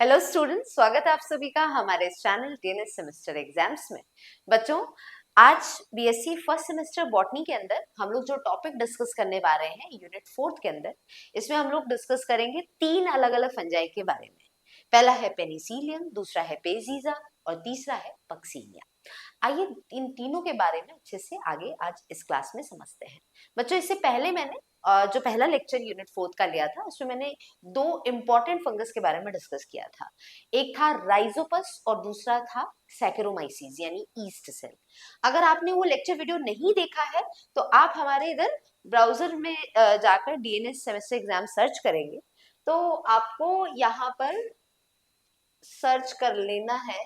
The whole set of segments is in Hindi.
हेलो स्टूडेंट्स, स्वागत है आप सभी का हमारे इस चैनल टीएनएस सेमेस्टर एग्जाम्स में। बच्चों, आज बीएससी फर्स्ट सेमेस्टर बॉटनी के अंदर हम लोग जो टॉपिक डिस्कस करने वाले हैं यूनिट 4 के अंदर, इसमें हम लोग डिस्कस करेंगे 3 अलग अलग फंजाई के बारे में। पहला है पेनिसिलियम, दूसरा है पेजीजा और तीसरा है पक्सीनिया। आइए इन तीनों के बारे में अच्छे से आगे आज इस क्लास में समझते हैं। बच्चों, इससे पहले मैंने जो पहला लेक्चर यूनिट 4 का लिया था उसमें मैंने दो इम्पोर्टेंट फंगस के बारे में डिस्कस किया था। एक था राइजोपस और दूसरा था सैकेरोमाइसीज यानी ईस्ट सेल। अगर आपने वो लेक्चर वीडियो नहीं देखा है तो आप हमारे इधर ब्राउजर में जाकर डीएनएस सेमेस्टर एग्जाम सर्च करेंगे तो आपको यहाँ पर सर्च कर लेना है,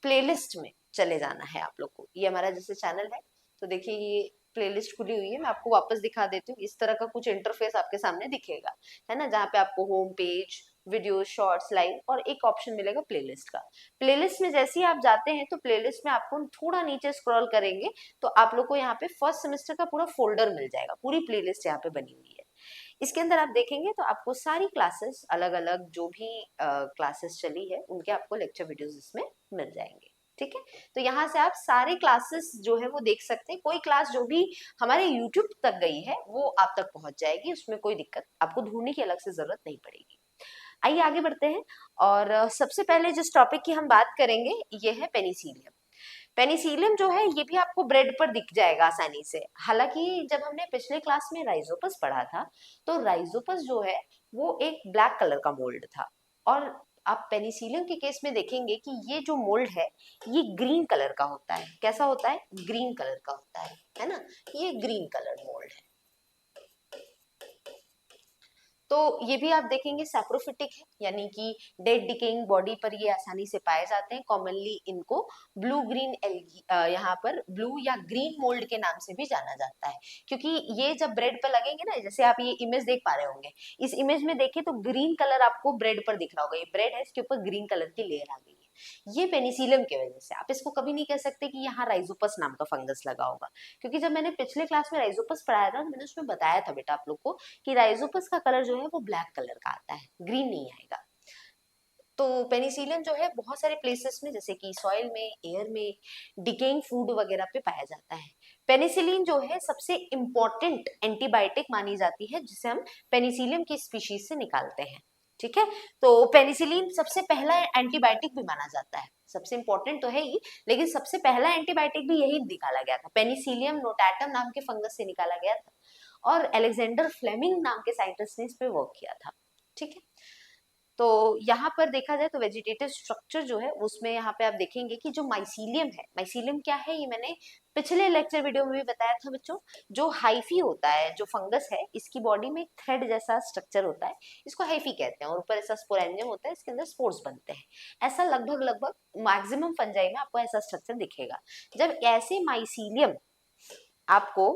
प्लेलिस्ट में चले जाना है आप लोग को। ये हमारा जैसे चैनल है तो देखिए ये प्लेलिस्ट खुली हुई है, मैं आपको वापस दिखा देती हूँ। इस तरह का कुछ इंटरफेस आपके सामने दिखेगा, है ना, जहाँ पे आपको home page, video, shorts, live और एक ऑप्शन मिलेगा प्लेलिस्ट का। प्लेलिस्ट में जैसे ही आप जाते हैं तो प्लेलिस्ट में आपको थोड़ा नीचे स्क्रॉल करेंगे तो आप लोग को यहाँ पे फर्स्ट सेमेस्टर का पूरा फोल्डर मिल जाएगा, पूरी प्लेलिस्ट यहाँ पे बनी हुई है। इसके अंदर आप देखेंगे तो आपको सारी क्लासेस, अलग अलग जो भी क्लासेस चली है उनके आपको लेक्चर वीडियोस इसमें मिल जाएंगे। ठीक है, तो यहाँ से आप सारे क्लासेस जो है वो देख सकते हैं। कोई क्लास जो भी हमारे YouTube तक गई है वो आप तक पहुंच जाएगी, उसमें कोई दिक्कत आपको ढूंढने की अलग से जरूरत नहीं पड़ेगी। आइए आगे बढ़ते हैं और सबसे पहले जिस टॉपिक की हम बात करेंगे ये है पेनिसिलियम। पेनिसिलियम जो है ये भी आपको ब्रेड पर दिख जाएगा आसानी से। हालांकि जब हमने पिछले क्लास में राइजोपस पढ़ा था तो राइजोपस जो है वो एक ब्लैक कलर का मोल्ड था, और आप पेनिसिलियम के केस में देखेंगे कि ये जो मोल्ड है ये ग्रीन कलर का होता है। कैसा होता है? ग्रीन कलर का होता है ना, ये ग्रीन कलर मोल्ड है। तो ये भी आप देखेंगे सैप्रोफिटिक है, यानी कि डेड डिकेइंग बॉडी पर ये आसानी से पाए जाते हैं। कॉमनली इनको ब्लू ग्रीन एल्गी, यहाँ पर ब्लू या ग्रीन मोल्ड के नाम से भी जाना जाता है, क्योंकि ये जब ब्रेड पर लगेंगे ना, जैसे आप ये इमेज देख पा रहे होंगे, इस इमेज में देखिए तो ग्रीन कलर आपको ब्रेड पर दिख रहा होगा। ये ब्रेड है, इसके ऊपर ग्रीन कलर की लेयर आ गई है, ये पेनिसिलियम की वजह से। आप इसको कभी नहीं कह सकते कि यहाँ राइजोपस नाम का फंगस लगा होगा, क्योंकि जब मैंने पिछले क्लास में राइजोपस पढ़ाया था तो मैंने उसमें बताया था बेटा आप लोग को कि राइजोपस का कलर जो है वो ब्लैक कलर का आता है, ग्रीन नहीं आएगा। तो पेनिसिलियम जो है बहुत सारे प्लेसेस में, जैसे कि सॉइल में, एयर में, डिकेइंग फूड वगैरह पे पाया जाता है। पेनिसिलिन जो है सबसे इंपॉर्टेंट एंटीबायोटिक मानी जाती है, जिसे हम पेनिसिलियम की स्पीशीज से निकालते हैं। ठीक है, तो पेनिसिलिन सबसे पहला एंटीबायोटिक भी माना जाता है। सबसे इंपॉर्टेंट तो है ही, लेकिन सबसे पहला एंटीबायोटिक भी यही निकाला गया था, पेनिसिलियम नोटाटम नाम के फंगस से निकाला गया था, और अलेक्जेंडर फ्लेमिंग नाम के साइंटिस्ट ने इस पे वर्क किया था। ठीक है, तो यहाँ पर देखा जाए तो वेजिटेटिव स्ट्रक्चर जो है उसमें यहाँ पे आप देखेंगे कि जो माइसीलियम है, माइसीलियम क्या है ये मैंने पिछले लेक्चर वीडियो में भी बताया था बच्चों। जो हाइफी होता है, जो फंगस है, इसकी बॉडी में एक थ्रेड जैसा स्ट्रक्चर होता है, इसको हाइफी कहते हैं, और ऊपर ऐसा स्पोरेंजियम होता है, इसके अंदर स्पोर्स बनते हैं। ऐसा लगभग लगभग मैक्सिमम फंजाई में आपको ऐसा स्ट्रक्चर दिखेगा। जब ऐसे माइसीलियम आपको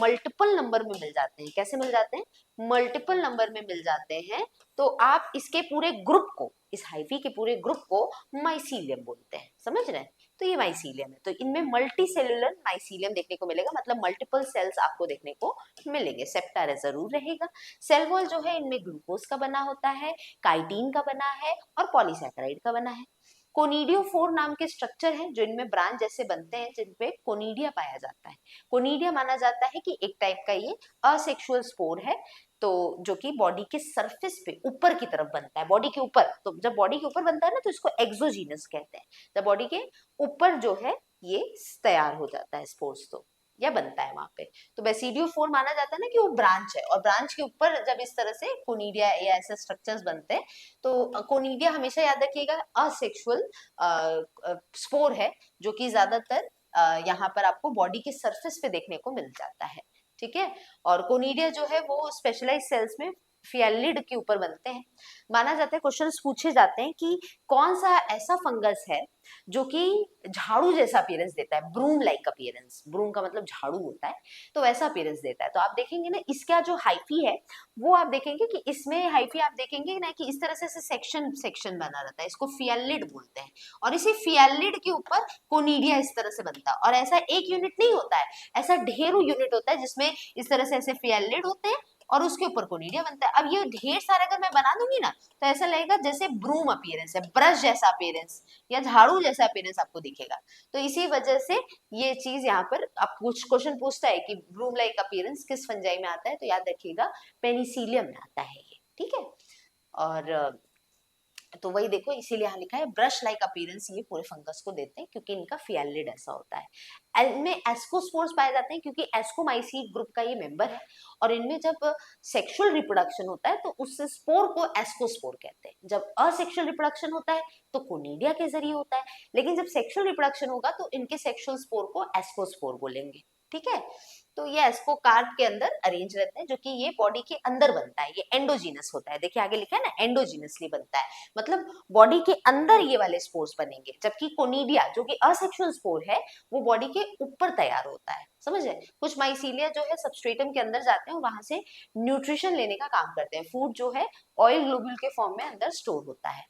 मल्टीपल नंबर में मिल जाते हैं, कैसे मिल जाते हैं? मल्टीपल नंबर में मिल जाते हैं, तो आप इसके पूरे ग्रुप को, इस हाइफी के पूरे ग्रुप को माइसीलियम बोलते हैं। समझ रहे हैं? तो ये माइसीलियम है, तो इनमें मल्टी सेलुलर माइसीलियम देखने को मिलेगा, मतलब मल्टीपल सेल्स आपको देखने को मिलेंगे। सेप्टा जरूर रहेगा। सेल वॉल जो है इनमें ग्लूकोज का बना होता है, काइटिन का बना है और पॉलीसैकेराइड का बना है। कोनिडियोफोर नाम के स्ट्रक्चर हैं जो इनमें ब्रांच जैसे बनते हैं, जिनपे कोनिडिया पाया जाता है। कोनिडिया माना जाता है कि एक टाइप का ये असेक्सुअल स्पोर है, तो जो कि बॉडी के सरफेस पे ऊपर की तरफ बनता है, बॉडी के ऊपर। तो जब बॉडी के ऊपर बनता है ना तो इसको एक्सोजीनस कहते हैं। जब बॉडी के ऊपर जो है ये तैयार हो जाता है स्पोर्स, तो या बनता है वहां पे, तो बेसिडियोफोर माना जाता है ना कि वो ब्रांच है, और ब्रांच के ऊपर जब इस तरह से कोनिडिया या ऐसे स्ट्रक्चर्स बनते हैं तो कोनिडिया हमेशा याद रखिएगा असेक्सुअल स्पोर है, जो कि ज्यादातर यहाँ पर आपको बॉडी के सरफेस पे देखने को मिल जाता है। ठीक है, और कोनिडिया जो है वो स्पेशलाइज सेल्स में फियालिड के ऊपर बनते हैं। माना जाता है, क्वेश्चंस पूछे जाते हैं कि कौन सा ऐसा फंगस है जो कि झाड़ू जैसा अपीयरेंस देता है, ब्रूम लाइक अपीयरेंस, ब्रूम का मतलब झाड़ू होता है, तो वैसा अपीयरेंस देता है। तो आप देखेंगे ना इसका जो हाइफी है वो आप देखेंगे कि इसमें हाइफी आप देखेंगे ना कि इस तरह से सेक्शन सेक्शन बना रहता है, इसको फियालिड बोलते हैं, और इसी फियालिड के ऊपर कोनिडिया इस तरह से बनता है। और ऐसा एक यूनिट नहीं होता है, ऐसा ढेरों यूनिट होता है जिसमें इस तरह से ऐसे फियालिड होते हैं और उसके ऊपर कोनिडिया बनता है। अब ये ढेर सारे अगर मैं बना दूंगी ना तो ऐसा लगेगा जैसे ब्रूम अपीयरेंस है, ब्रश जैसा अपीयरेंस या झाड़ू जैसा अपीयरेंस आपको दिखेगा। तो इसी वजह से ये चीज यहाँ पर आप कुछ क्वेश्चन पूछता है कि ब्रूम लाइक अपीयरेंस किस फंजाई में आता है, तो याद रखिएगा पेनिसिलियम में आता है ये, ठीक है। और तो वही देखो इसीलिए यहाँ लिखा है ब्रश लाइक अपीयरेंस ये पूरे फंगस को देते हैं क्योंकि इनका फियालिड ऐसा होता है। इनमें एस्कोस्पोर्स पाए जाते हैं क्योंकि एस्कोमाइसीट ग्रुप का ये मेंबर है, और इनमें जब सेक्सुअल रिप्रोडक्शन होता है तो उस स्पोर को एस्कोस्पोर कहते हैं। जब असेक्सुअल रिप्रोडक्शन होता है तो कोनिडिया के जरिए होता है, लेकिन जब सेक्सुअल रिप्रोडक्शन होगा तो इनके सेक्सुअल स्पोर को एस्कोस्पोर बोलेंगे, ठीक है। तो ये एस्कोकार्प के अंदर अरेंज रहते हैं, जो कि ये बॉडी के अंदर बनता है, ये एंडोजीनस होता है। देखिए आगे लिखा है ना, एंडोजीनसली बनता है, मतलब बॉडी के अंदर ये वाले स्पोर्स बनेंगे, जबकि कोनिडिया जो कि असेक्सुअल स्पोर है वो बॉडी के ऊपर तैयार होता है, समझ रहे। कुछ माइसीलिया जो है सबस्ट्रेटम के अंदर जाते हैं और वहां से न्यूट्रिशन लेने का काम करते हैं, फूड जो है ऑयल ग्लोब्यूल के फॉर्म में अंदर स्टोर होता है।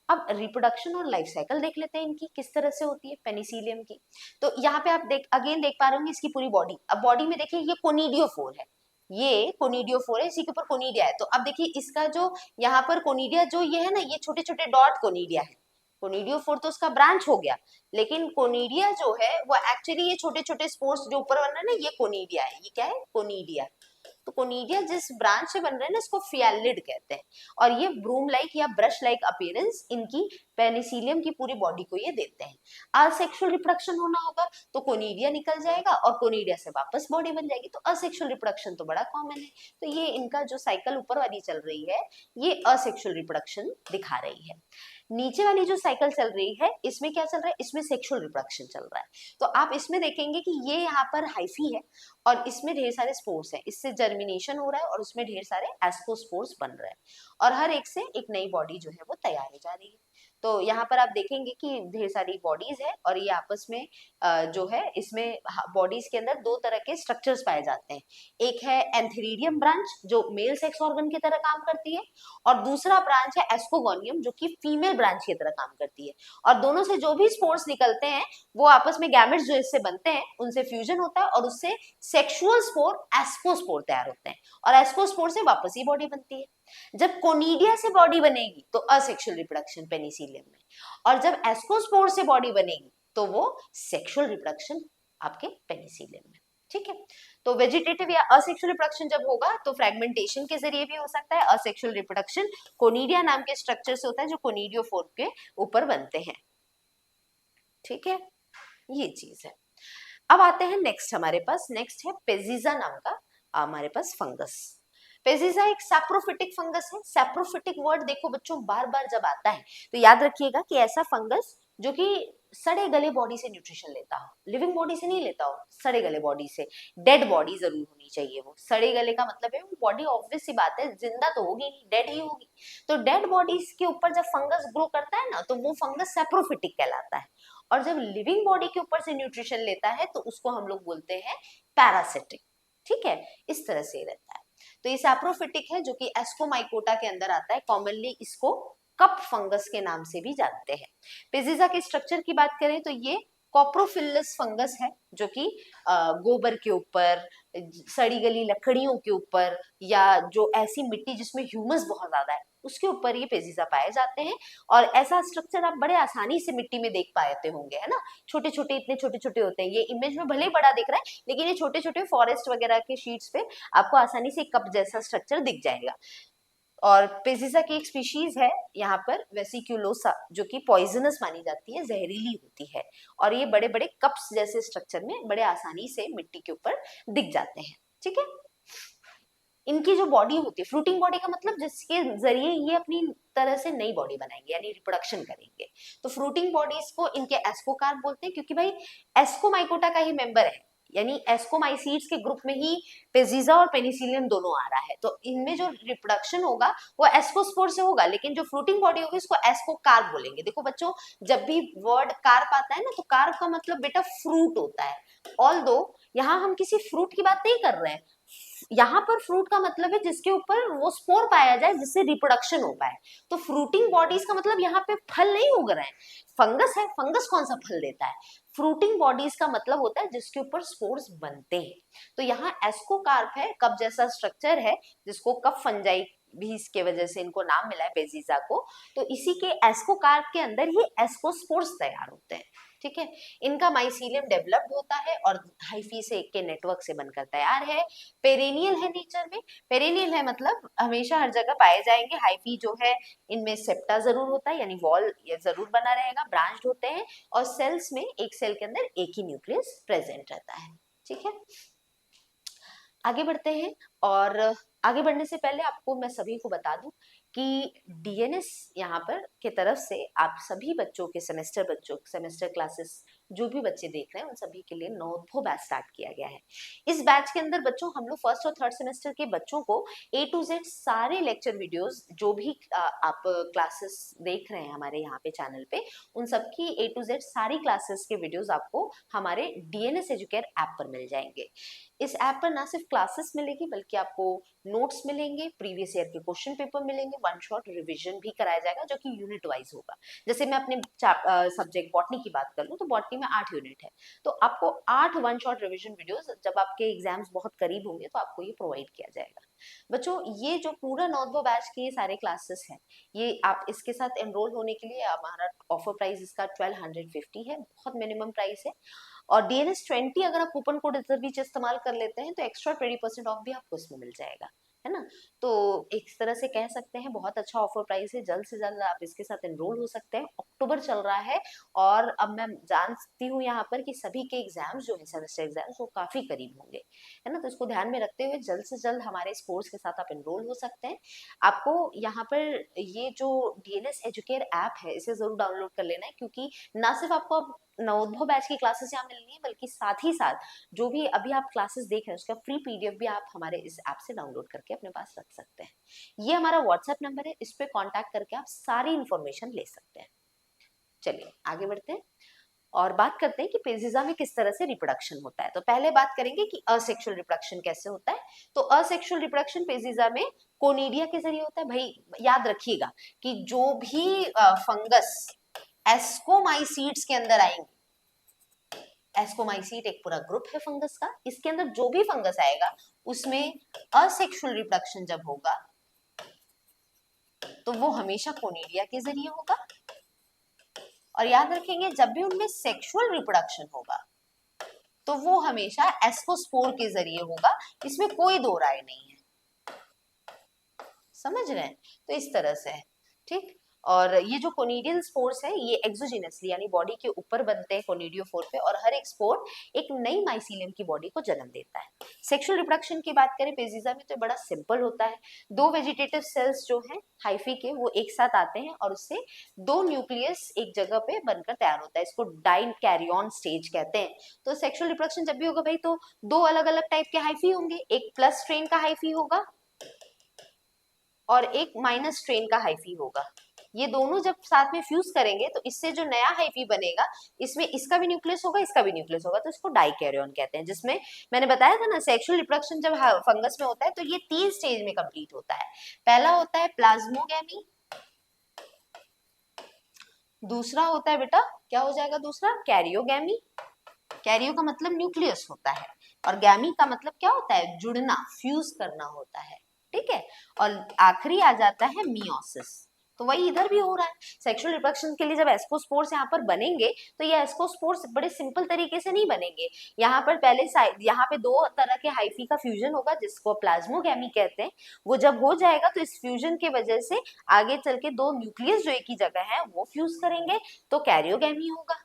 अब रिप्रोडक्शन और लाइफ साइकिल देख लेते हैं इनकी किस तरह से होती है पेनिसिलियम की। तो यहाँ पे आप देख पा रहे होंगे इसकी पूरी बॉडी। अब बॉडी में देखिए ये कोनिडियोफोर है, ये कोनिडियोफोर है, इसी के ऊपर कोनिडिया है। तो अब देखिए इसका जो यहाँ पर कोनिडिया जो ये है ना, ये छोटे छोटे डॉट कोनिडिया है। कोनिडियोफोर तो उसका ब्रांच हो गया, लेकिन कोनिडिया जो है वो एक्चुअली ये छोटे छोटे स्पोर्स जो ऊपर बन रहे हैं ना, ये कोनिडिया है। ये क्या है? कोनिडिया। तो कोनिडिया जिस ब्रांच से बन रहे हैं ना, इसको फियालिड कहते हैं, और ये ब्रूम लाइक या ब्रश लाइक अपीयरेंस इनकी पेनिसिलियम की पूरी बॉडी को ये देते हैं। असेक्सुअल रिप्रोडक्शन होना होगा तो कोनिडिया निकल जाएगा और कोनिडिया से वापस बॉडी बन जाएगी। तो असेक्सुअल रिप्रोडक्शन तो बड़ा कॉमन है। तो ये इनका जो साइकिल ऊपर वाली चल रही है ये असेक्सुअल रिप्रोडक्शन दिखा रही है। नीचे वाली जो साइकिल चल रही है इसमें क्या चल रहा है? इसमें सेक्सुअल रिप्रोडक्शन चल रहा है। तो आप इसमें देखेंगे कि ये यहाँ पर हाइफी है और इसमें ढेर सारे स्पोर्स हैं, इससे जर्मिनेशन हो रहा है और उसमें ढेर सारे एस्कोस्पोर्स बन रहे हैं, और हर एक से एक नई बॉडी जो है वो तैयार हो जा रही है। तो यहाँ पर आप देखेंगे कि ढेर सारी बॉडीज है और ये आपस में जो है इसमें बॉडीज के अंदर दो तरह के स्ट्रक्चर्स पाए जाते हैं। एक है एंथेरिडियम ब्रांच जो मेल सेक्स ऑर्गन की तरह काम करती है, और दूसरा ब्रांच है एस्कोगोनियम जो कि फीमेल ब्रांच की तरह काम करती है। और दोनों से जो भी स्पोर्स निकलते हैं वो आपस में गैमेट्स जो इससे बनते हैं उनसे फ्यूजन होता है और उससे सेक्सुअल स्पोर एस्कोस्पोर तैयार होते हैं, और एस्कोस्पोर से वापस ही बॉडी बनती है। जब कोनिडिया से बॉडी बनेगी तो असेक्सुअल रिप्रोडक्शन पेनिसिलियम में, और जब एस्कोस्पोर से बॉडी बनेगी तो वो सेक्सुअल रिप्रोडक्शन आपके पेनिसिलियम में, ठीक है। तो वेजिटेटिव या असेक्सुअल रिप्रोडक्शन जब होगा तो फ्रेगमेंटेशन के जरिए भी हो सकता है। असेक्सुअल रिप्रोडक्शन कोनिडिया नाम के स्ट्रक्चर से होता है जो कोनिडियोफोर के ऊपर बनते हैं, ठीक है, ये चीज है। अब आते हैं नेक्स्ट, हमारे पास नेक्स्ट है पेजिजा नाम का हमारे पास फंगस। पेजिजा एक सैप्रोफिटिक फंगस है। सैप्रोफिटिक वर्ड देखो बच्चों बार बार जब आता है तो याद रखिएगा कि ऐसा फंगस जो कि सड़े गले बॉडी से न्यूट्रिशन लेता हो, लिविंग बॉडी से नहीं लेता हो, सड़े गले बॉडी से। डेड बॉडी जरूर होनी चाहिए। वो सड़े गले का मतलब है वो बॉडी ऑब्वियस सी बात है जिंदा तो होगी नहीं, डेड ही होगी। तो डेड बॉडीज के ऊपर जब फंगस ग्रो करता है ना तो वो फंगस सैप्रोफिटिक कहलाता है, और जब लिविंग बॉडी के ऊपर से न्यूट्रिशन लेता है तो उसको हम लोग बोलते हैं पैरासिटिक, ठीक है, इस तरह से रहता है। तो ये सैप्रोफिटिक है जो कि एस्कोमाइकोटा के अंदर आता है। कॉमनली इसको कप फंगस के नाम से भी जानते हैं। पेजिजा के स्ट्रक्चर की बात करें तो ये कॉप्रोफिलस फंगस है जो कि गोबर के ऊपर, सड़ी गली लकड़ियों के ऊपर, या जो ऐसी मिट्टी जिसमें ह्यूमस बहुत ज्यादा है उसके ऊपर ये पेजिजा पाए जाते हैं। और ऐसा स्ट्रक्चर आप बड़े आसानी से मिट्टी में देख पाते होंगे, है ना, छोटे छोटे, इतने छोटे छोटे होते हैं। ये इमेज में भले ही बड़ा दिख रहा है लेकिन ये छोटे छोटे फॉरेस्ट वगैरह के शीट्स पे आपको आसानी से कप जैसा स्ट्रक्चर दिख जाएगा। और पेजिजा की एक स्पीशीज है यहाँ पर वेसिक्यूलोसा जो कि पॉइजनस मानी जाती है, जहरीली होती है, और ये बड़े बड़े कप्स जैसे स्ट्रक्चर में बड़े आसानी से मिट्टी के ऊपर दिख जाते हैं, ठीक है। इनकी जो बॉडी होती है, फ्रूटिंग बॉडी का मतलब जिसके जरिए ये अपनी तरह से नई बॉडी बनाएंगे यानी रिप्रोडक्शन करेंगे। तो फ्रूटिंग बॉडीज को इनके एस्कोकार्प बोलते हैं क्योंकि भाई एस्कोमाइकोटा का ही मेंबर है, यानी एस्कोमाइसीड्स के ग्रुप में ही पेजिजा और पेनिसिलियम दोनों आ रहा है। तो इनमें जो रिप्रोडक्शन होगा वो एस्कोस्पोर से होगा, लेकिन जो फ्रूटिंग बॉडी होगी उसको एस्कोकार्प बोलेंगे। देखो बच्चों जब भी वर्ड कार्प आता है ना तो कार्प का मतलब बेटा फ्रूट होता है। ऑल्दो यहाँ हम किसी फ्रूट की बात नहीं कर रहे हैं, यहाँ पर फ्रूट का मतलब है जिसके ऊपर वो स्पोर पाया जाए जिससे रिप्रोडक्शन हो पाए। तो फ्रूटिंग बॉडीज का मतलब यहाँ पे फल नहीं उग रहे हैं, फंगस है, फंगस कौन सा फल देता है? फ्रूटिंग बॉडीज का मतलब होता है जिसके ऊपर स्पोर्स बनते हैं। तो यहाँ एस्कोकार्प है, कप जैसा स्ट्रक्चर है जिसको कप फंजाई भी इसके वजह से इनको नाम मिला है बेजीजा को। तो इसी के एस्कोकार्प के अंदर ही एस्कोस्पोर्स तैयार होते हैं, ठीक है। इनका माइसीलियम डेवलप्ड होता है और हाइफी से के नेटवर्क से बनकर तैयार है। पेरेनियल है नेचर में, पेरेनियल है मतलब हमेशा हर जगह पाए जाएंगे। हाइफी जो है इनमें सेप्टा जरूर होता है, यानी वॉल ये जरूर बना रहेगा, ब्रांच्ड होते हैं और सेल्स में एक सेल के अंदर एक ही न्यूक्लियस प्रेजेंट रहता है, ठीक है। आगे बढ़ते हैं और आगे बढ़ने से पहले आपको मैं सभी को बता दूं कि डीएनएस यहाँ पर के तरफ से आप सभी बच्चों के सेमेस्टर क्लासेस जो भी बच्चे देख रहे हैं उन सभी के लिए नवोद्भव बैच स्टार्ट किया गया है। इस बैच के अंदर बच्चों हम लोग फर्स्ट और थर्ड सेमेस्टर के बच्चों को A to Z सारे लेक्चर वीडियोस जो भी आप क्लासेस देख रहे हैं हमारे यहाँ पे चैनल पे, उन सबकी A to Z सारी क्लासेस के वीडियोस आपको हमारे डीएनएस एजुकेयर ऐप पर मिल जाएंगे। इस ऐप पर ना सिर्फ क्लासेस मिलेगी बल्कि आपको नोट्स मिलेंगे, प्रीवियस ईयर के क्वेश्चन पेपर मिलेंगे, वन शॉट रिवीजन भी कराया जाएगा जो कि यूनिट वाइज होगा। जैसे मैं अपने सब्जेक्ट बॉटनी की बात कर लूं तो बॉटनी में 8 यूनिट है, तो आपको 8 वन शॉट रिवीजन वीडियोस जब आपके एग्जाम्स बहुत करीब होंगे तो आपको ये प्रोवाइड किया जाएगा। बच्चों ये जो पूरा नॉर्थ बैच के ये सारे क्लासेस हैं, ये आप इसके साथ एनरोल होने के लिए हमारा ऑफर प्राइस इसका 1250 है, बहुत मिनिमम प्राइस है। और DNS20 अगर आप कूपन कोड बीच इस्तेमाल कर लेते हैं तो एक्स्ट्रा 20% ऑफ भी आपको इसमें मिल जाएगा, है ना। तो एक तरह से कह सकते हैं बहुत अच्छा ऑफर प्राइस है, जल्द से जल्द आप इसके साथ एनरोल हो सकते हैं। अक्टूबर चल रहा है और अब मैं जानती हूँ यहाँ पर कि सभी के एग्जाम्स जो है सेमेस्टर एग्जाम्स वो काफी करीब होंगे, है ना। तो इसको ध्यान में रखते हुए जल्द से जल्द हमारे इस कोर्स के साथ आप एनरोल हो सकते हैं। आपको यहाँ पर ये जो DNS एजुकेयर ऐप है इसे जरूर डाउनलोड कर लेना है, क्योंकि ना सिर्फ आपको नवोद्भव बैच की क्लासेस यहाँ मिलनी है बल्कि साथ ही साथ जो भी अभी आप क्लासेस देख रहे हैं उसका फ्री PDF भी आप हमारे इस ऐप से डाउनलोड करके अपने पास रख सकते हैं। ये हमारा व्हाट्सएप नंबर है, इस पे कांटेक्ट करके आप सारी इंफॉर्मेशन ले सकते हैं। चलिए आगे बढ़ते हैं और बात करते हैं कि पेजिजा में किस तरह से रिप्रोडक्शन होता है। तो पहले बात करेंगे कि असेक्सुअल रिप्रोडक्शन कैसे होता है। तो असेक्सुअल रिप्रोडक्शन पेजिजा में कोनिडिया के जरिए होता है। भाई याद रखिएगा कि जो भी फंगस एस्कोमाइसीड्स के अंदर आएंगे, एस्कोमाइसीट एक पूरा ग्रुप है फंगस का, इसके अंदर जो भी फंगस आएगा उसमें असेक्सुअल रिप्रोडक्शन जब होगा तो वो हमेशा कोनिडिया के जरिए होगा। और याद रखेंगे जब भी उनमें सेक्सुअल रिप्रोडक्शन होगा तो वो हमेशा एस्कोस्पोर के जरिए होगा, इसमें कोई दो राय नहीं है। समझ रहे हैं? तो इस तरह से है, ठीक। और ये जो कोनिडियल स्पोर्स है ये एक्सोजिनसली यानी बॉडी के ऊपर बनते हैं कोनिडियोफोर पे, और हर एक स्पोर एक नई माइसीलियम की बॉडी को जन्म देता है। सेक्सुअल रिप्रोडक्शन की बात करें पेजिजा में तो बड़ा सिंपल होता है। दो वेजिटेटिव सेल्स जो हैं हाइफी के वो एक साथ आते हैं और उससे दो न्यूक्लियस एक जगह पे बनकर तैयार होता है, इसको डाइन कैरियन स्टेज कहते हैं। तो सेक्सुअल रिप्रोडक्शन जब भी होगा भाई तो दो अलग अलग टाइप के हाइफी होंगे, एक प्लस स्ट्रेन का हाइफी होगा और एक माइनस स्ट्रेन का हाइफी होगा। ये दोनों जब साथ में फ्यूज करेंगे तो इससे जो नया हाइफी बनेगा इसमें इसका भी न्यूक्लियस होगा, इसका भी न्यूक्लियस होगा, तो इसको डाइकैरियन कहते हैं। जिसमें मैंने बताया था ना सेक्सुअल रिप्रोडक्शन जब फंगस में होता है तो ये 3 स्टेज में कंप्लीट होता है। पहला होता है प्लाज्मोगैमी, दूसरा होता है बेटा क्या हो जाएगा दूसरा, कैरियोगैमी। कैरियो का मतलब न्यूक्लियस होता है और गैमी का मतलब क्या होता है, जुड़ना, फ्यूज करना होता है, ठीक है। और आखिरी आ जाता है मियोसिस। तो वही इधर भी हो रहा है। सेक्सुअल रिप्रोडक्शन के लिए जब एस्कोस्पोर्स यहाँ पर बनेंगे तो ये एस्कोस्पोर्स बड़े सिंपल तरीके से नहीं बनेंगे। यहाँ पर पहले यहाँ पे दो तरह के हाइफी का फ्यूजन होगा जिसको प्लाज्मोगैमी कहते हैं। वो जब हो जाएगा तो इस फ्यूजन के वजह से आगे चल के दो न्यूक्लियस जो एक ही जगह है वो फ्यूज करेंगे तो कैरियोगैमी होगा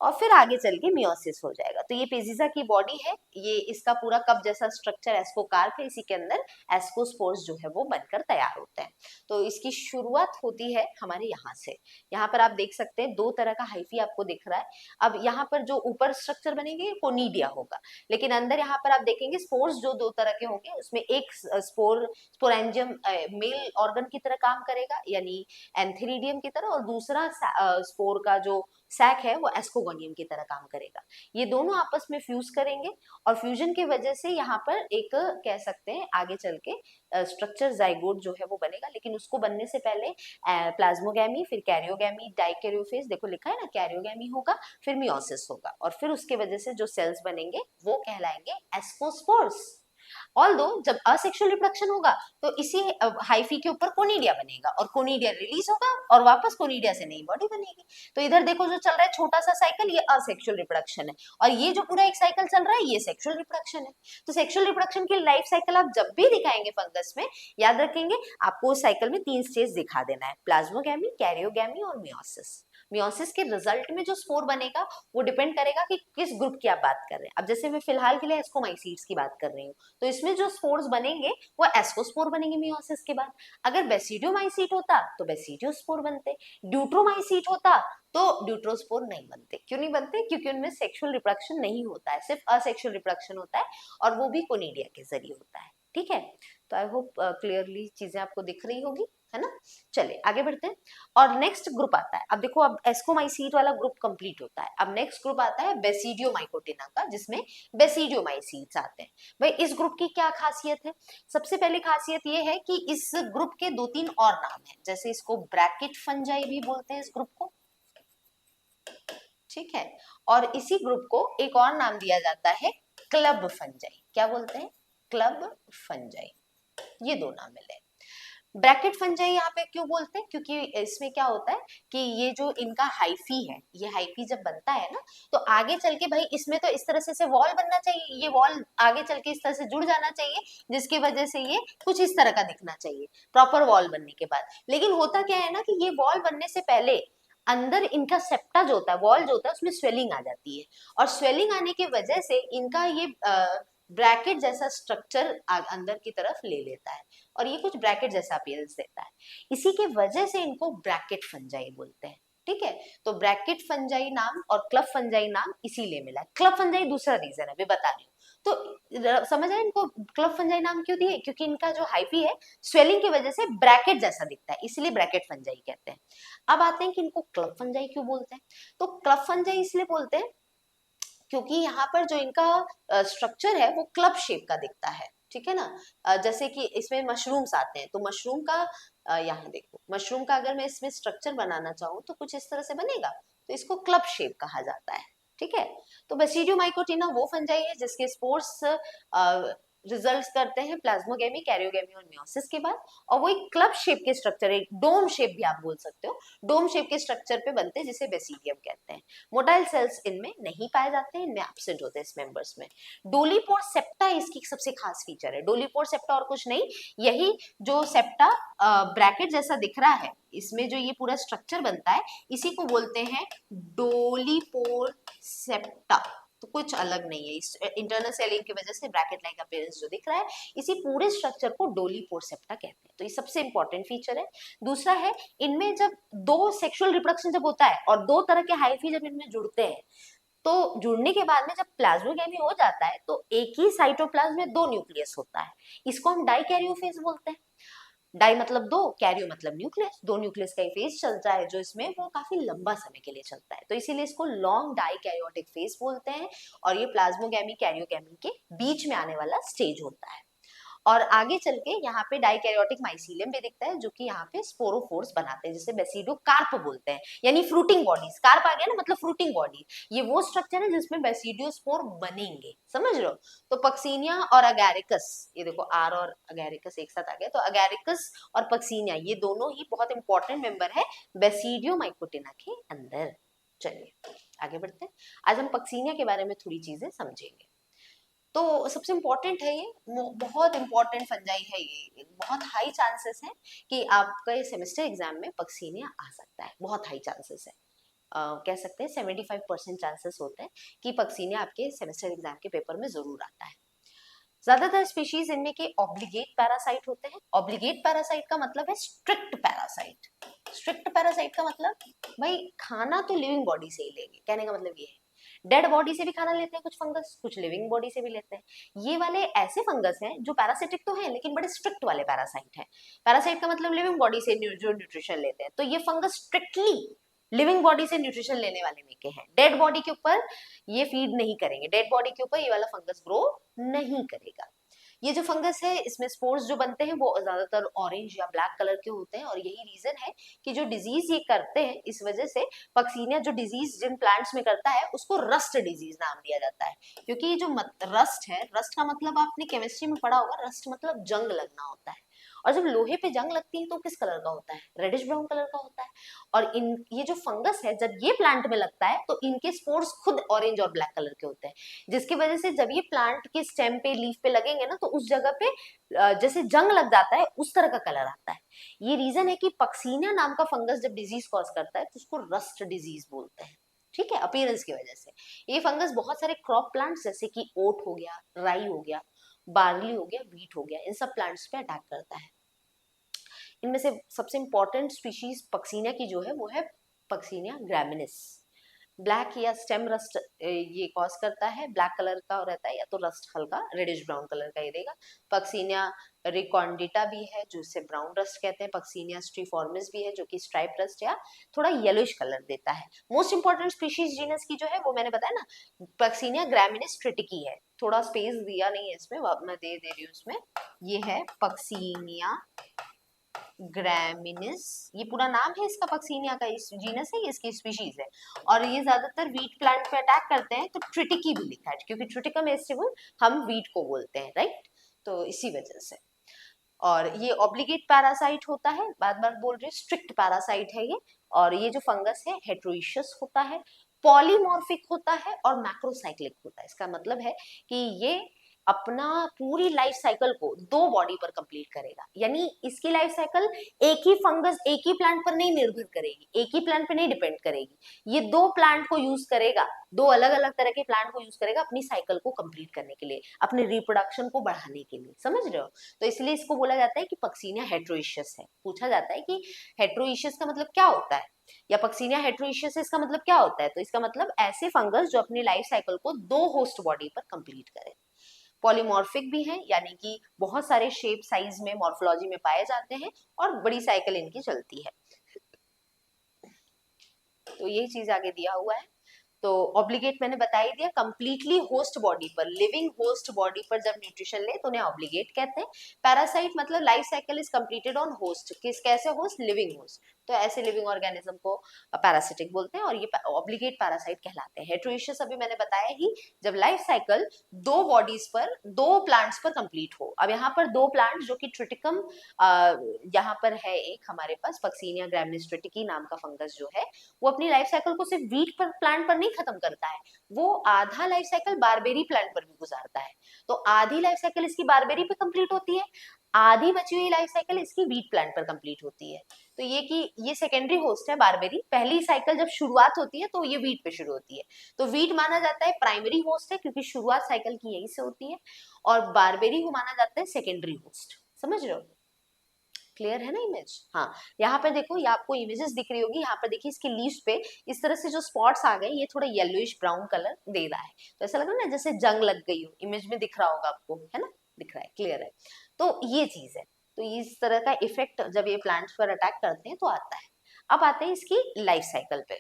और फिर आगे चल के मियोसिस हो जाएगा। तो ये पेजिजा की बॉडी है, ये इसका पूरा कप जैसा स्ट्रक्चर एस्कोकार्प है, इसी के अंदर एस्कोस्पोर्स जो है वो बनकर तैयार होते हैं। तो इसकी शुरुआत होती है हमारे यहाँ से। यहाँ पर आप देख सकते हैं दो तरह का हाइफी आपको दिख रहा है। अब यहाँ पर जो ऊपर स्ट्रक्चर बनेंगे कोनिडिया होगा, लेकिन अंदर यहाँ पर आप देखेंगे स्पोर्स जो दो तरह के होंगे उसमें एक स्पोरेंजियम मेल ऑर्गन की तरह काम करेगा यानी एंथेरिडियम की तरह, और दूसरा स्पोर का जो सैक है वो एस्कोगोनियम की तरह काम करेगा। ये दोनों आपस में फ्यूज करेंगे और फ्यूजन की वजह से यहाँ पर एक कह सकते हैं आगे चल के स्ट्रक्चर जाइगोट जो है वो बनेगा, लेकिन उसको बनने से पहले प्लाज्मोगैमी, फिर कैरियोगैमी, डाइकैरियोफेज, देखो लिखा है ना, कैरियोगैमी होगा, फिर मियोसिस होगा, और फिर उसके वजह से जो सेल्स बनेंगे वो कहलाएंगे एस्कोस्पोर्स। ऑल्दो जब असेक्सुअल रिप्रोडक्शन होगा तो इसी हाइफी के ऊपर कोनिडिया बनेगा और कोनिडिया रिलीज होगा और वापस कोनिडिया से नई बॉडी बनेगी। तो इधर देखो जो चल रहा है छोटा सा साइकिल, ये असेक्सुअल रिप्रोडक्शन है, और ये जो पूरा एक साइकिल चल रहा है ये सेक्सुअल रिप्रोडक्शन है। तो सेक्सुअल रिप्रोडक्शन की लाइफ साइकिल आप जब भी दिखाएंगे फंगस में, याद रखेंगे आपको उस साइकिल में 3 स्टेज दिखा देना है, प्लाज्मोगैमी, कैरियोगैमी और मियोसिस। मियोसिस के रिजल्ट में जो स्पोर बनेगा वो डिपेंड करेगा कि किस ग्रुप की आप बात कर रहे हैं। अब जैसे मैं फिलहाल के लिए एस्कोमाइसीट्स की बात कर रही हूँ, तो इसमें जो स्पोर्स बनेंगे वो एस्कोस्पोर बनेंगे मियोसिस के बाद। अगर बेसिडियोमाइसीट होता तो बेसिडियोस्पोर बनते, ड्यूट्रोमाइसीट होता तो ड्यूट्रोस्पोर नहीं बनते। क्यों नहीं बनते? क्योंकि उनमें सेक्सुअल रिप्रोडक्शन नहीं होता है, सिर्फ असेक्सुअल रिप्रोडक्शन होता है, और वो भी कोनिडिया के जरिए होता है। ठीक है, तो आई होप क्लियरली चीजें आपको दिख रही होगी, है ना। चलिए आगे बढ़ते हैं, और नेक्स्ट ग्रुप आता है। अब देखो, अब एस्कोमाइसीट वाला ग्रुप कंप्लीट होता है, अब नेक्स्ट ग्रुप आता है बेसिडियोमाइकोटिना का, जिसमें बेसिडियोमाइसीट्स आते हैं। भाई इस ग्रुप की क्या खासियत है? सबसे पहली खासियत ये है कि इस ग्रुप के 2-3 और नाम है, जैसे इसको ब्रैकेट फंजाई भी बोलते हैं इस ग्रुप को, ठीक है, और इसी ग्रुप को एक और नाम दिया जाता है क्लब फंजाई। क्या बोलते हैं? Club fungi. ये 2 नाम मिले। ब्रैकेट फंजाई यहाँ पे क्यों बोलते हैं? क्योंकि इसमें क्या होता है कि ये जो इनका हाइफी है, ये हाइफी जब बनता है ना, तो आगे चल के भाई इसमें तो इस तरह से वॉल बनना चाहिए, ये वॉल आगे चल के इस तरह से जुड़ जाना चाहिए, जिसकी वजह से ये कुछ इस तरह का दिखना चाहिए प्रॉपर वॉल बनने के बाद। लेकिन होता क्या है ना कि ये वॉल बनने से पहले अंदर इनका सेप्टा जो होता है, वॉल जो होता है, उसमें स्वेलिंग आ जाती है, और स्वेलिंग आने की वजह से इनका ये ब्रैकेट जैसा स्ट्रक्चर अंदर की तरफ ले लेता है, और ये कुछ ब्रैकेट जैसा अपीयरेंस देता है। इसी के वजह से इनको ब्रैकेट फंजाई बोलते हैं। ठीक है, तो ब्रैकेट फंजाई नाम और क्लब फंजाई नाम इसीलिए मिला है। क्लब फंजाई दूसरा रीजन है, मैं बता रही हूँ। तो समझ आए इनको क्लब फंजाई नाम क्यों दिए? क्योंकि इनका जो हाइफी है स्वेलिंग की वजह से ब्रैकेट जैसा दिखता है, इसलिए ब्रैकेट फंजाई कहते हैं। अब आते हैं कि इनको क्लब फंजाई क्यों बोलते हैं। तो क्लब फंजाई इसलिए बोलते हैं क्योंकि यहाँ पर जो इनका स्ट्रक्चर है वो क्लब शेप का दिखता है। ठीक है ना, जैसे कि इसमें मशरूम्स आते हैं, तो मशरूम का यहाँ देखो, मशरूम का अगर मैं इसमें स्ट्रक्चर बनाना चाहूँ तो कुछ इस तरह से बनेगा, तो इसको क्लब शेप कहा जाता है। ठीक है, तो बेसिडियोमाइकोटिना वो फंजाई है जिसके स्पोर्स रिजल्ट करते हैं प्लाज्मोगेमी, कैरियोगेमी और मियोसिस के बाद, और वो एक क्लब शेप के स्ट्रक्चर, एक डोम शेप भी आप बोल सकते हो, डोम शेप के स्ट्रक्चर पे बनते हैं, जिसे बेसिडियम कहते हैं। मोटाइल सेल्स इनमें नहीं पाए जाते हैं, इनमें एब्सेंट होते हैं इस मेंबर्स में। डोलीपोर सेप्टा इसकी सबसे खास फीचर है। डोलीपोर सेप्टा और कुछ नहीं, यही जो सेप्टा ब्रैकेट जैसा दिख रहा है, इसमें जो ये पूरा स्ट्रक्चर बनता है, इसी को बोलते हैं डोलीपोर सेप्टा। तो कुछ अलग नहीं है, इस इंटरनल सेलिंग की वजह से ब्रैकेट लाइक अपीयरेंस जो दिख रहा है, इसी पूरे स्ट्रक्चर को डोलीपोर सेप्टा कहते हैं। तो ये सबसे इंपॉर्टेंट फीचर है। दूसरा है, इनमें जब 2 सेक्सुअल रिप्रोडक्शन जब होता है और 2 तरह के हाइफी जब इनमें जुड़ते हैं, तो जुड़ने के बाद में जब प्लाज्मोगेमी हो जाता है तो एक ही साइटोप्लाज्म में 2 न्यूक्लियस होता है, इसको हम डाइकैरियोफेज बोलते हैं। डाई मतलब 2, कैरियो मतलब न्यूक्लियस, 2 न्यूक्लियस का फेज चलता है जो इसमें वो काफी लंबा समय के लिए चलता है, तो इसीलिए इसको लॉन्ग डाइकैरियोटिक फेज बोलते हैं, और ये प्लाज्मोगेमी कैरियोगेमी के बीच में आने वाला स्टेज होता है। और आगे चल के यहाँ पे डाइकैरियोटिक माइसीलियम भी दिखता है, जो कि यहाँ पे स्पोरोफोर्स बनाते हैं, जिसे बेसिडोकार्प बोलते हैं, यानी फ्रूटिंग बॉडीज। कार्प आ गया ना, मतलब फ्रूटिंग बॉडी। ये वो स्ट्रक्चर है जिसमें बेसिडियोस्पोर बनेंगे, समझ रहे हो। तो पक्सीनिया और अगैरिकस, ये देखो आर और अगैरिकस एक साथ आ गया, तो अगैरिकस और पक्सीनिया ये दोनों ही बहुत इंपॉर्टेंट मेंबर है बेसिडियोमाइकोटिना के अंदर। चलिए आगे बढ़ते हैं, आज हम पक्सीनिया के बारे में थोड़ी चीजें समझेंगे। तो सबसे इम्पोर्टेंट है ये, बहुत इंपॉर्टेंट फंजाई है ये, बहुत हाई चांसेस है कि आपका सेमेस्टर एग्जाम में पक्सीनिया आ सकता है, बहुत हाई चांसेस है। कह सकते हैं 75% चांसेस होते हैं कि पक्सीनिया आपके सेमेस्टर एग्जाम के पेपर में जरूर आता है। ज्यादातर स्पीशीज इनमें के ऑब्लिगेट पैरासाइट होते हैं। ऑब्लिगेट पैरासाइट का मतलब है स्ट्रिक्ट पैरासाइट। स्ट्रिक्ट पैरासाइट का मतलब भाई खाना तो लिविंग बॉडी से ही लेंगे, कहने का मतलब ये है। डेड बॉडी से भी खाना लेते हैं कुछ फंगस, कुछ लिविंग बॉडी से भी लेते हैं। ये वाले ऐसे फंगस हैं जो पैरासिटिक तो हैं लेकिन बड़े स्ट्रिक्ट वाले पैरासाइट हैं। पैरासाइट का मतलब लिविंग बॉडी से जो न्यूट्रिशन लेते हैं, तो ये फंगस स्ट्रिक्टली लिविंग बॉडी से न्यूट्रिशन लेने वाले में के हैं। डेड बॉडी के ऊपर ये फीड नहीं करेंगे, डेड बॉडी के ऊपर ये वाला फंगस ग्रो नहीं करेगा। ये जो फंगस है इसमें स्पोर्स जो बनते हैं वो ज्यादातर ऑरेंज या ब्लैक कलर के होते हैं, और यही रीजन है कि जो डिजीज ये करते हैं इस वजह से पक्सीनिया जो डिजीज जिन प्लांट्स में करता है उसको रस्ट डिजीज नाम दिया जाता है। क्योंकि ये जो रस्ट है, रस्ट का मतलब आपने केमिस्ट्री में पढ़ा होगा, रस्ट मतलब जंग लगना होता है। और जब लोहे पे जंग लगती है तो किस कलर का होता है? रेडिश ब्राउन कलर का होता है। और इन ये जो फंगस है जब ये प्लांट में लगता है तो इनके स्पोर्स खुद ऑरेंज और ब्लैक कलर के होते हैं, जिसकी वजह से जब ये प्लांट के स्टेम पे लीफ पे लगेंगे ना तो उस जगह पे जैसे जंग लग जाता है उस तरह का कलर आता है। ये रीजन है कि पक्सीनिया नाम का फंगस जब डिजीज कॉज करता है तो उसको रस्ट डिजीज बोलते हैं। ठीक है, अपीयरेंस की वजह से। ये फंगस बहुत सारे क्रॉप प्लांट्स जैसे कि ओट हो गया, राई हो गया, बार्ली हो गया, व्हीट हो गया, इन सब प्लांट्स पे अटैक करता है। इनमें से सबसे इंपॉर्टेंट स्पीशीज पक्सीनिया की जो है वो है पक्सीनिया ग्रैमिनिस। ब्लैक या स्टेम रस्ट ये कॉज करता है, ब्लैक कलर का रहता है या तो रस्ट हल्का रेडिश ब्राउन कलर का ये देगा। पक्सीनिया रिकॉन्डिटा भी है जो इसे ब्राउन रस्ट कहते हैं, पक्सीनिया स्ट्रीफॉर्मिस भी है जो कि स्ट्राइप रस्ट या थोड़ा येलोइश कलर देता है। मोस्ट इंपॉर्टेंट स्पीशीज जीनस की जो है वो मैंने बताया ना, पक्सीनिया ग्रैमिनिस ट्रिटिकी है। थोड़ा स्पेस दिया नहीं है इसमें, मैं दे रही हूँ इसमें। ये है पक्सीनिया ग्रैमिनिस, ये पूरा नाम है इसका, पक्सीनिया का इस जीनस है, इसकी स्पीशीज है। और ये ज्यादातर वीट प्लांट पे अटैक करते हैं, तो ट्रिटिकी भी लिखा है क्योंकि ट्रिटिकम एस्टिबल हम वीट को बोलते हैं, राइट? तो इसी वजह से। और ये ऑब्लिगेट पैरासाइट होता है, बार बार बोल रही हूँ, स्ट्रिक्ट पैरासाइट है ये। और ये जो फंगस है हेट्रोइशियस होता है, पॉलीमॉर्फिक होता है और मैक्रोसाइक्लिक होता है। इसका मतलब है कि ये अपना पूरी लाइफ साइकिल को दो बॉडी पर कंप्लीट करेगा, यानी इसकी लाइफ साइकिल एक ही फंगस एक ही प्लांट पर नहीं निर्भर करेगी, एक ही प्लांट पर नहीं डिपेंड करेगी। ये दो प्लांट को यूज करेगा, दो अलग अलग तरह के प्लांट को यूज करेगा अपनी साइकिल को कंप्लीट करने के लिए, अपने रिप्रोडक्शन को बढ़ाने के लिए। समझ रहे हो? तो इसलिए इसको बोला जाता है कि पक्सीनिया हेट्रोइशियस है। पूछा जाता है कि हेट्रोइशियस का मतलब क्या होता है, या पक्सीनिया हेट्रोइशियस इसका मतलब क्या होता है? तो इसका मतलब ऐसे फंगस जो अपनी लाइफ साइकिल को दो होस्ट बॉडी पर कंप्लीट करे। पॉलीमॉर्फिक भी हैं, यानी कि बहुत सारे शेप साइज में मॉर्फोलॉजी में पाए जाते हैं और बड़ी साइकिल इनकी चलती है। तो यही चीज आगे दिया हुआ है। तो ऑब्लिगेट मैंने बता ही दिया, कंप्लीटली होस्ट बॉडी पर, लिविंग होस्ट बॉडी पर जब न्यूट्रिशन ले तो उन्हें ऑब्लिगेट कहते हैं। पैरासाइट मतलब life cycle is completed on host, किस कैसे होस्ट? Living host. तो ऐसे लिविंग ऑर्गेनिज्म को पैरासिटिक बोलते हैं और ये ऑब्लिगेट पैरासाइट कहलाते हैं। हेट्रोइशियस अभी मैंने बताया ही, जब लाइफ साइकिल दो बॉडीज पर, दो प्लांट्स पर कंप्लीट हो। अब यहाँ पर दो प्लांट जो कि ट्रिटिकम यहाँ पर है एक हमारे पास, पक्सीनिया ग्रैमिनिस ट्रिटिकी नाम का फंगस जो है, वो अपनी लाइफ साइकिल को सिर्फ वीट पर प्लांट पर नहीं खत्म करता है, वो आधा लाइफ साइकिल बारबेरी प्लांट पर भी गुजारता है। तो आधी लाइफ साइकिल इसकी बारबेरी पे कंप्लीट होती है, आधी बची हुई लाइफ साइकिल इसकी वीट प्लांट पर कंप्लीट होती है। तो ये कि ये सेकेंडरी होस्ट है बारबेरी, पहली साइकिल जब शुरुआत होती है तो ये वीट पे शुरू होती है। तो वीट माना जाता है प्राइमरी होस्ट है क्योंकि शुरुआत साइकिल की यहीं से होती है, और बारबेरी को माना जाता है सेकेंडरी होस्ट। समझ रहे हो? क्लियर है ना इमेज? हाँ, यहाँ पे देखो, ये आपको इमेजेस दिख रही होगी, यहाँ पर देखिए इसके लीव्स पे इस तरह से जो स्पॉट्स आ गए, ये थोड़ा येलोइश ब्राउन कलर दे रहा है, तो ऐसा लग रहा है ना जैसे जंग लग गई हो। इमेज में दिख रहा होगा आपको, है ना? दिख रहा है, क्लियर है? तो ये चीज है। तो इस तरह का इफेक्ट जब ये प्लांट्स पर अटैक करते हैं तो आता है। अब आते हैं इसकी लाइफ साइकिल पे।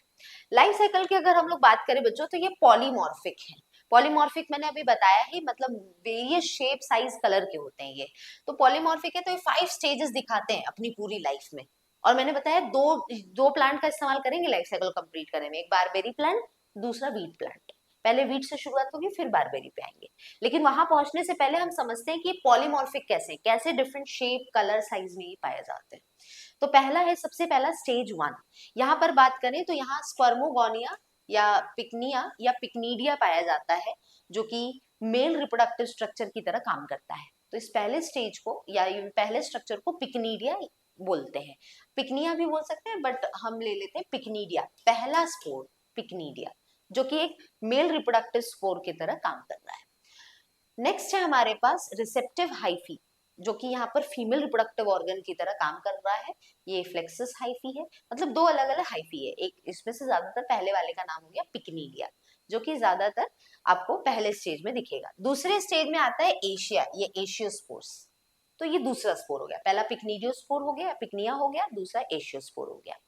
लाइफ साइकिल की अगर हम लोग बात करें बच्चों, तो ये पॉलीमॉर्फिक है। पॉलीमॉर्फिक मैंने अभी बताया ही, मतलब वेरियस शेप साइज कलर के होते हैं ये। तो पॉलीमॉर्फिक है तो ये 5 स्टेजेस दिखाते हैं अपनी पूरी लाइफ में। और मैंने बताया दो दो प्लांट का इस्तेमाल करेंगे लाइफ साइकिल कंप्लीट करने में, एक बारबेरी प्लांट, दूसरा वीट प्लांट। पहले वीट से शुरुआत होगी फिर बारबेरी पे आएंगे, लेकिन वहां पहुंचने से पहले हम समझते हैं कि पॉलीमॉर्फिक कैसे कैसे डिफरेंट शेप कलर साइज में ये पाए जाते हैं। तो पहला है, सबसे पहला स्टेज 1। यहाँ पर बात करें तो यहाँ स्पर्मोगोनिया या पिक्नीडिया पाया जाता है, जो कि मेल रिप्रोडक्टिव स्ट्रक्चर की तरह काम करता है। तो इस पहले स्टेज को या पहले स्ट्रक्चर को पिक्नीडिया बोलते हैं, पिक्निया भी बोल सकते हैं, बट हम ले लेते हैं पिक्नीडिया, पहला स्पोर पिक्नीडिया, जो कि एक मेल रिप्रोडक्टिव स्पोर की तरह काम कर रहा है। नेक्स्ट है हमारे पास रिसेप्टिव हाइफी, जो कि यहाँ पर फीमेल रिप्रोडक्टिव ऑर्गन की तरह काम कर रहा है। ये फ्लेक्सस हाइफी है, मतलब दो अलग अलग हाइफी है। एक इसमें से ज्यादातर पहले वाले का नाम हो गया पिक्नीडिया, जो कि ज्यादातर आपको पहले स्टेज में दिखेगा। दूसरे स्टेज में आता है एशिया, ये एशियोस्पोर्स। तो ये दूसरा स्पोर हो गया, पहला पिक्नीडियोस्पोर हो गया, पिक्निया हो गया, दूसरा एशियोस्पोर हो गया।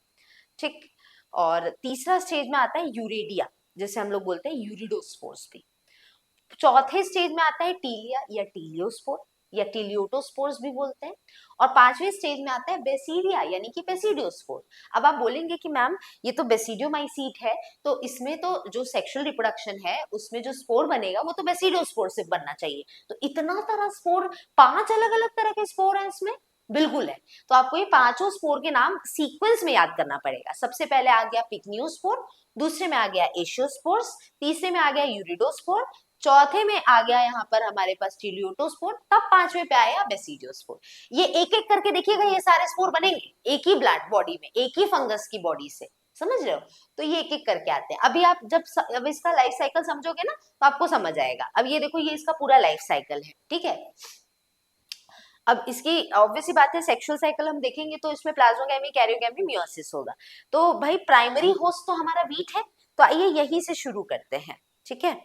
ठीक। और तीसरा स्टेज में आता है यूरेडिया, जिसे हम लोग बोलते हैं यूरिडोस्पोर्स भी। चौथे स्टेज में आता है टीलिया या टीलियोस्पोर या टीलियोटोस्पोर्स भी बोलते हैं। और पांचवें स्टेज में आता है बेसीडिया यानी कि बेसिडियोस्पोर। अब आप बोलेंगे कि मैम ये तो बेसिडियोमाइसीट है, तो इसमें तो जो सेक्सुअल रिप्रोडक्शन है उसमें जो स्पोर बनेगा वो तो बेसिडियोस्पोर से बनना चाहिए, तो इतना तरह स्पोर, 5 अलग अलग तरह के स्पोर हैं इसमें? बिल्कुल है। तो आपको ये पांचों स्पोर के नाम सीक्वेंस में याद करना पड़ेगा। सबसे पहले आ गया पिकनियोस्पोर, दूसरे में आ गया एशियोस्पोर्स, तीसरे में आ गया यूरिडोस्पोर, चौथे में आ गया यहाँ पर हमारे पास टीलियोटोस्पोर, तब पांचवे पे आया बेसिडियोस्पोर। ये एक एक करके देखिएगा, ये सारे स्पोर बनेंगे एक ही ब्लड बॉडी में, एक ही फंगस की बॉडी से, समझ रहे हो? तो ये एक एक करके आते हैं। अभी आप अब इसका लाइफ साइकिल समझोगे ना तो आपको समझ आएगा। अब ये देखो, ये इसका पूरा लाइफ साइकिल है, ठीक है। अब इसकी ऑब्वियस सी बात है, सेक्सुअल साइकिल हम देखेंगे तो इसमें प्लाज्मोगैमी, कैरियोगैमी, मियोसिस होगा। तो भाई प्राइमरी होस्ट तो हमारा वीट है, तो आइए यहीं से शुरू करते हैं, ठीक है।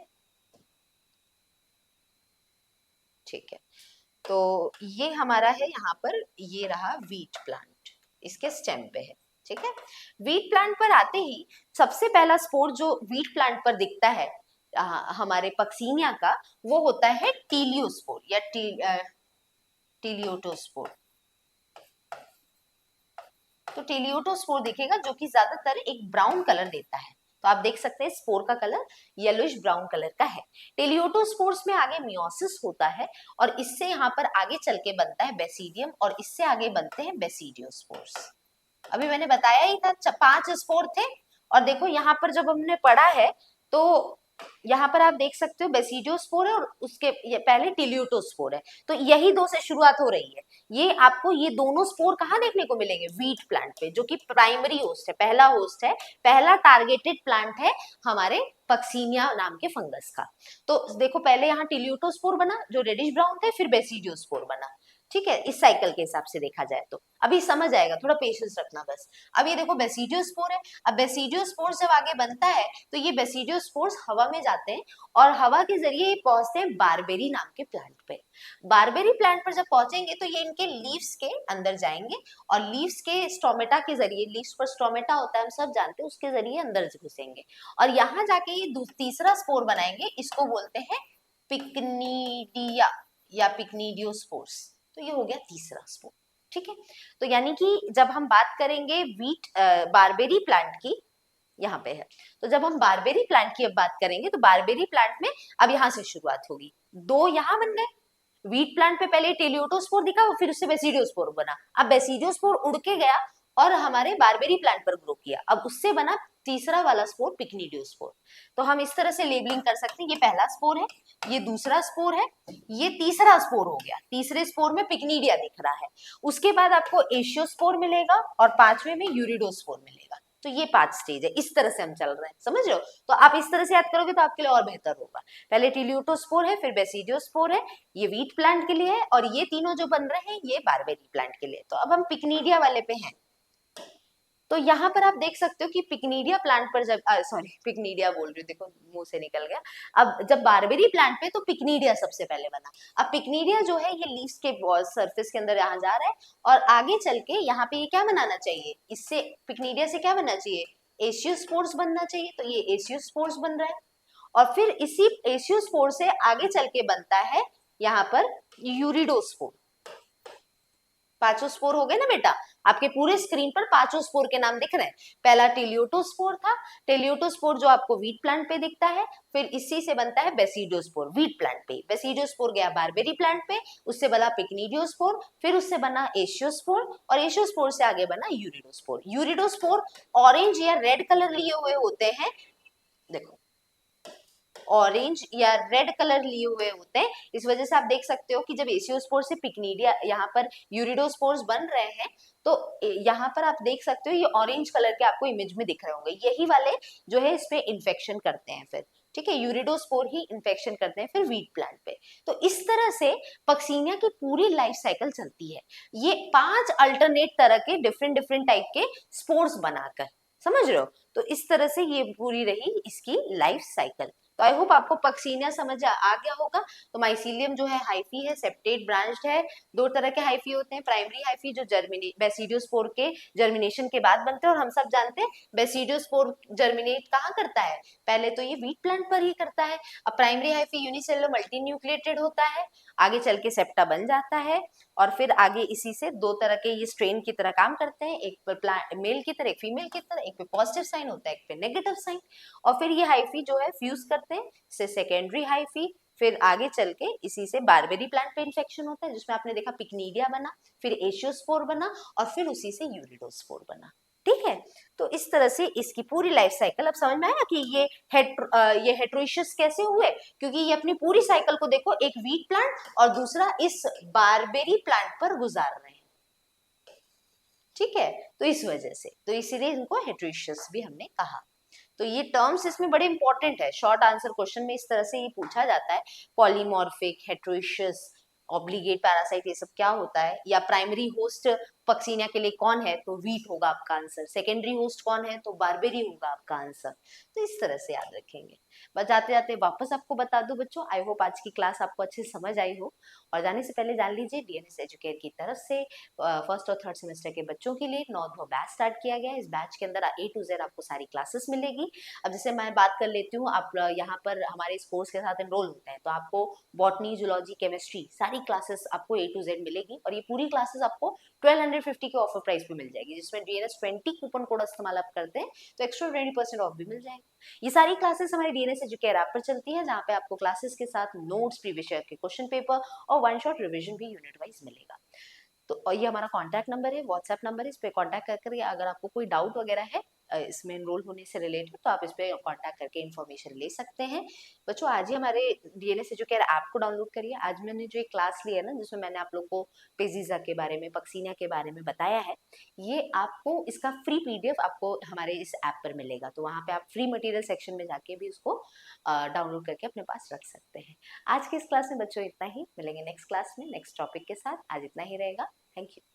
ठीक है, तो ये हमारा है यहाँ पर, ये रहा वीट प्लांट, इसके स्टेम पे है, ठीक है। वीट प्लांट पर आते ही सबसे पहला स्पोर जो वीट प्लांट पर दिखता है हमारे पक्सीनिया का, वो होता है टीलियोस्पोर या टीलियोटोस्पोर। तो टीलियोटोस्पोर दिखेगा जो कि ज्यादातर एक ब्राउन कलर देता है। तो आप देख सकते हैं स्पोर का कलर येलोइश ब्राउन कलर का है। टेलियोटोस्पोर्स में आगे मियोसिस होता है और इससे यहाँ पर आगे चल के बनता है बेसिडियम और इससे आगे बनते हैं बेसिडियोस्पोर्स। अभी मैंने बताया ही था 5 स्पोर थे। और देखो यहाँ पर जब हमने पढ़ा है तो यहाँ पर आप देख सकते हो बेसिडियोस्पोर है और उसके पहले टिलियोटोस्पोर है, तो यही दो से शुरुआत हो रही है। ये आपको ये दोनों स्पोर कहाँ देखने को मिलेंगे? वीट प्लांट पे, जो कि प्राइमरी होस्ट है, पहला होस्ट है, पहला टारगेटेड प्लांट है हमारे पक्सीनिया नाम के फंगस का। तो देखो पहले यहाँ टिलियोटोस्पोर बना जो रेडिश ब्राउन थे, फिर बेसिडियोस्पोर बना, ठीक है, इस साइकिल के हिसाब से देखा जाए तो। अभी समझ आएगा, थोड़ा पेशेंस रखना बस। अब ये देखो बेसिडियोस्पोर है। अब बेसिडियोस्पोर जब आगे बनता है तो ये बेसिडियोस्पोर्स हवा में जाते हैं और हवा के जरिए ये पहुंचते हैं बारबेरी नाम के प्लांट पे। बारबेरी प्लांट पर जब पहुंचेंगे तो ये इनके लीव्स के अंदर जाएंगे और लीव्स के स्टोमेटा के जरिए, लीव्स पर स्टोमेटा होता है हम सब जानते हैं, उसके जरिए अंदर घुसेंगे और यहाँ जाके ये तीसरा स्पोर बनाएंगे, इसको बोलते हैं पिक्निडिया या पिक्निडियोस्पोर्स। तो ये हो गया तीसरा स्पोर, ठीक है। तो यानी कि जब हम बात करेंगे वीट बारबेरी प्लांट की, यहाँ पे है, तो जब हम बारबेरी प्लांट की अब बात करेंगे तो बारबेरी प्लांट में अब यहाँ से शुरुआत होगी। दो यहाँ बन गए, वीट प्लांट पे पहले टेलियोटोस्पोर दिखा, फिर उससे बेसिडियोस्पोर बना। अब बेसिडियोस्पोर उड़ के गया और हमारे बारबेरी प्लांट पर ग्रो किया, अब उससे बना तीसरा वाला स्पोर पिक्निडियोस्पोर। तो हम इस तरह से लेबलिंग कर सकते हैं, ये पहला स्पोर है, ये दूसरा स्पोर है, ये तीसरा स्पोर हो गया। तीसरे स्पोर में पिक्निडिया दिख रहा है, उसके बाद आपको एशियोस्पोर मिलेगा और पांचवे में यूरिडोस्पोर मिलेगा। तो ये 5 स्टेज है, इस तरह से हम चल रहे हैं, समझ रहे हो? तो आप इस तरह से याद करोगे तो आपके लिए और बेहतर होगा। पहले टिलियोटोस्पोर है, फिर बेसिडियोस्पोर है, ये वीट प्लांट के लिए है, और ये तीनों जो बन रहे हैं ये बारबेरी प्लांट के लिए। तो अब हम पिक्निडिया वाले पे हैं। तो यहाँ पर आप देख सकते हो कि पिक्निडिया प्लांट पर जब सॉरी पिक्निडिया बोल रही हूँ, देखो मुंह से निकल गया। अब जब बारबेरी प्लांट पे तो पिक्निडिया सबसे पहले बना। अब पिक्निडिया जो है ये लीव्स के सरफेस के अंदर यहाँ जा रहा है और आगे चल के यहाँ पे ये क्या बनाना चाहिए, इससे पिक्निडिया से क्या बनना चाहिए, एशियोस्पोर्स बनना चाहिए। तो ये एशियोस्पोर्स बन रहा है और फिर इसी एशियोस्पोर से आगे चल के बनता है यहाँ पर यूरिडोस्पोर। 5 स्पोर हो गए ना बेटा, आपके पूरे स्क्रीन पर 5 स्पोर के नाम दिख रहे हैं। पहला टेलियोटोस्पोर था, टेलियोटोस्पोर जो आपको वीट प्लांट पे दिखता है, फिर इसी से बनता है बेसिडियोस्पोर वीट प्लांट पे। बेसिडियोस्पोर गया बारबेरी प्लांट पे, उससे बना पिक्निडियोस्पोर, फिर उससे बना एशियोस्पोर और एशियोस्पोर से आगे बना यूरिडोस्पोर। यूरिडोस्पोर ऑरेंज या रेड कलर लिए हुए होते हैं, देखो ऑरेंज या रेड कलर लिए हुए होते हैं। इस वजह से आप देख सकते हो कि जब एशियोस्पोर से पिक्निडिया यहाँ पर यूरिडोस्पोर्स बन रहे हैं तो यहाँ पर आप देख सकते हो ये ऑरेंज कलर के आपको इमेज में दिख रहे होंगे, यही वाले जो है इस पे इन्फेक्शन करते हैं फिर, ठीक है, यूरिडोस्पोर ही इन्फेक्शन करते हैं फिर वीट प्लांट पे। तो इस तरह से पक्सीनिया की पूरी लाइफ साइकिल चलती है, ये 5 अल्टरनेट तरह के डिफरेंट डिफरेंट टाइप के स्पोर्स बनाकर, समझ रहे हो? तो इस तरह से ये पूरी रही इसकी लाइफ साइकिल। तो तो आई होप आपको पक्सीनिया समझ आ गया होगा। तो माइसीलियम जो है हाइफी है, सेप्टेट ब्रांच्ड है। दो तरह के हाइफी होते हैं, प्राइमरी हाइफी जो बेसिडियोस्पोर के जर्मिनेशन के बाद बनते हैं, और हम सब जानते हैं बेसिडियोस्पोर जर्मिनेट कहाँ करता है, पहले तो ये वीट प्लांट पर ही करता है। अब प्राइमरी हाइफी यूनिसेलुलर मल्टीन्यूक्लिएटेड होता है, आगे चल के सेप्टा बन जाता है, और फिर आगे इसी से दो तरह के ये स्ट्रेन की तरह काम करते हैं, एक पर मेल की तरह, एक फीमेल की तरह, एक पे पॉजिटिव साइन होता है, एक पे नेगेटिव साइन, और फिर ये हाइफी जो है फ्यूज करते हैं, से सेकेंडरी हाइफी, फिर आगे चल के इसी से बारबेरी प्लांट पे इन्फेक्शन होता है, जिसमें आपने देखा पिक्नीडिया बना, फिर एशियोस्पोर बना, और फिर उसी से यूरिडोस्पोर बना। ठीक है, तो इस तरह से इसकी पूरी लाइफ साइकिल अब समझ में आया कि ये हेट्रोइशियस कैसे हुए, क्योंकि ये अपनी पूरी साइकिल को देखो, एक वीट प्लांट और दूसरा इस बारबेरी प्लांट पर गुजार रहे हैं। ठीक है, तो इस वजह से, तो इसीलिए इनको हेट्रोइशियस भी हमने कहा। तो ये टर्म्स इसमें बड़े इंपॉर्टेंट है, शॉर्ट आंसर क्वेश्चन में इस तरह से ये पूछा जाता है, पॉलीमॉर्फिक, हेट्रोइशियस, ऑब्लिगेट पैरासाइट, ये सब क्या होता है, या प्राइमरी होस्ट पक्सीनिया के लिए कौन है, तो वीट होगा आपका आंसर, सेकेंडरी होस्ट कौन है, तो बारबेरी होगा आपका आंसर। तो इस तरह से याद रखेंगे। बस जाते जाते वापस आपको बता दूं बच्चों, आई होप आज की क्लास आपको अच्छे से समझ आई हो। और जाने से पहले जान लीजिए, डीएनएस एजुकेट की तरफ से फर्स्ट और थर्ड सेमेस्टर के बच्चों के लिए एक 9वां बैच स्टार्ट किया गया है। इस बैच के अंदर A to Z आपको सारी क्लासेस मिलेगी। अब जैसे मैं बात कर लेती हूँ, आप यहाँ पर हमारे इस कोर्स के साथ एनरोल होते हैं, तो आपको बॉटनी, जूलॉजी, केमिस्ट्री सारी क्लासेस आपको A to Z मिलेगी, और ये पूरी क्लासेस आपको 1250 के ऑफर प्राइस पे मिल जाएगी, जिसमें डीएनएस 20 कूपन कोड इस्तेमाल आप करते हैं तो एक्स्ट्रा 20% ऑफ भी मिल जाएगा। ये सारी क्लासेस हमारे डीएनएस एजुकेयर ऐप पर चलती है, जहाँ पे आपको क्लासेस के साथ नोट्स, प्रीवियस ईयर के क्वेश्चन पेपर और वन शॉट रिविजन भी यूनिट वाइज मिलेगा। तो और ये हमारा कॉन्टैक्ट नंबर है, व्हाट्सएप नंबर है, इस पे कॉन्टैक्ट करके अगर आपको कोई डाउट वगैरह है इसमें एनरोल होने से रिलेटेड, तो आप इस पे कॉन्टैक्ट करके इन्फॉर्मेशन ले सकते हैं। बच्चों आज ही हमारे डीएनएस एजुकेयर ऐप को डाउनलोड करिए। आज मैंने जो एक क्लास ली है ना, जिसमें मैंने आप लोग को पेजिजा के बारे में, पक्सीनिया के बारे में बताया है, ये आपको इसका फ्री पीडीएफ आपको हमारे इस ऐप पर मिलेगा, तो वहाँ पे आप फ्री मटेरियल सेक्शन में जाके भी उसको डाउनलोड करके अपने पास रख सकते हैं। आज की इस क्लास में बच्चों इतना ही, मिलेंगे नेक्स्ट क्लास में नेक्स्ट टॉपिक के साथ। आज इतना ही रहेगा। Thank you.